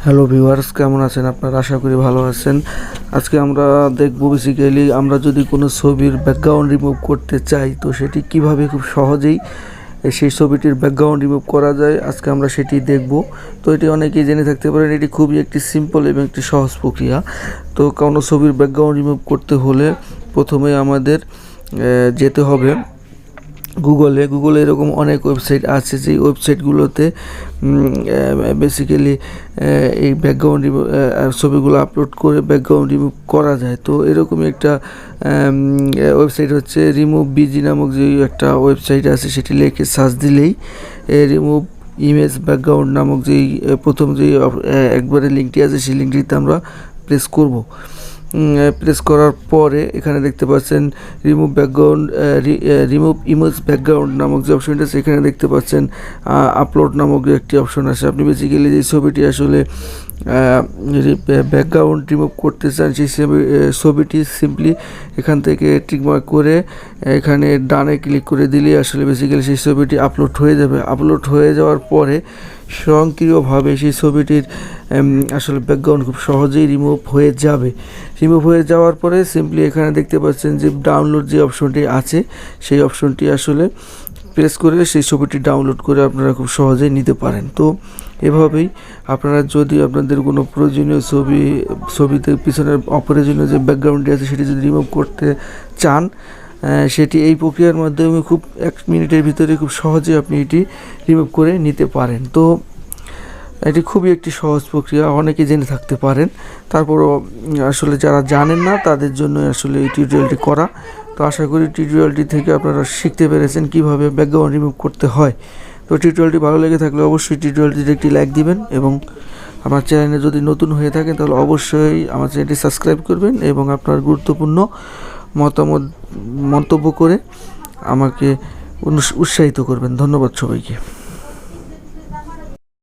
Hello viewers, কেমন আছেন আপনারা? আশা করি ভালো আছেন। আজকে আমরা দেখব বেসিক্যালি আমরা যদি কোনো ছবির ব্যাকগ্রাউন্ড রিমুভ করতে চাই তো সেটি কিভাবে খুব সহজেই সেই ছবিটির ব্যাকগ্রাউন্ড রিমুভ করা যায়। আজকে আমরা সেটি দেখব। তো এটি অনেকেই জেনে থাকতে পারেন, এটি খুবই একটি সিম্পল এবং একটি সহজ প্রক্রিয়া। তো কোনো ছবির ব্যাকগ্রাউন্ড রিমুভ করতে হলে প্রথমে আমাদের যেতে হবে গুগলে এরকম অনেক ওয়েবসাইট আছে, যেই ওয়েবসাইটগুলোতে বেসিক্যালি এই ব্যাকগ্রাউন্ড ছবিগুলো আপলোড করে ব্যাকগ্রাউন্ড রিমুভ করা যায়। তো এরকমই একটা ওয়েবসাইট হচ্ছে রিমুভ বিজি নামক যে একটা ওয়েবসাইট আছে, সেটি লিখে সার্চ দিলেই রিমুভ ইমেজ ব্যাকগ্রাউন্ড নামক যেই প্রথম যেই একবারে লিঙ্কটি আছে সেই লিঙ্কটিতে আমরা প্রেস করব। প্রেস করার পরে এখানে দেখতে পাচ্ছেন রিমুভ ইমেজ ব্যাকগ্রাউন্ড নামক যে অপশনটা আছে, এখানে দেখতে পাচ্ছেন আপলোড নামক একটি অপশন আছে। আপনি বেসিক্যালি যে ছবিটি আসলে ব্যাকগ্রাউন্ড রিমুভ করতে চান সেই ছবিটি সিম্পলি এখান থেকে টিকমার্ক করে এখানে ডানে ক্লিক করে দিলে আসলে বেসিক্যালি সেই ছবিটি আপলোড হয়ে যাবে। আপলোড হয়ে যাওয়ার পরে স্বয়ংক্রিয়ভাবে সেই ছবিটির আসলে ব্যাকগ্রাউন্ড খুব সহজেই রিমুভ হয়ে যাবে। রিমুভ হয়ে যাওয়ার পরে সিম্পলি এখানে দেখতে পাচ্ছেন যে ডাউনলোড যে অপশনটি আছে সেই অপশনটি আসলে প্রেস করে সেই ছবিটি ডাউনলোড করে আপনারা খুব সহজেই নিতে পারেন। তো এভাবেই আপনারা যদি আপনাদের কোনো প্রয়োজনীয় ছবিতে পিছনের অপ্রয়োজনীয় যে ব্যাকগ্রাউন্ডটি আছে সেটি যদি রিমুভ করতে চান, সেটি এই প্রক্রিয়ার মাধ্যমে খুব 1 মিনিটের ভিতরে খুব সহজে আপনি এটি রিমুভ করে নিতে পারেন। তো এটি খুবই একটি সহজ প্রক্রিয়া, অনেকে জেনে থাকতে পারেন, তারপরও আসলে যারা জানেন না তাদের জন্য আসলে এই টিউটোরিয়ালটি করা। তো আশা করি টিউটোরিয়ালটি থেকে আপনারা শিখতে পেরেছেন কিভাবে ব্যাকগ্রাউন্ড রিমুভ করতে হয়। তো টিউটোরিয়ালটি ভালো লেগে থাকলে অবশ্যই টিউটোরিয়ালটিতে একটি লাইক দিবেন এবং আমার চ্যানেলে যদি নতুন হয়ে থাকেন তাহলে অবশ্যই আমার চ্যানেলটি সাবস্ক্রাইব করবেন এবং আপনার গুরুত্বপূর্ণ মন্তব্য করে আমাকে উৎসাহিত করবেন। ধন্যবাদ সবাইকে।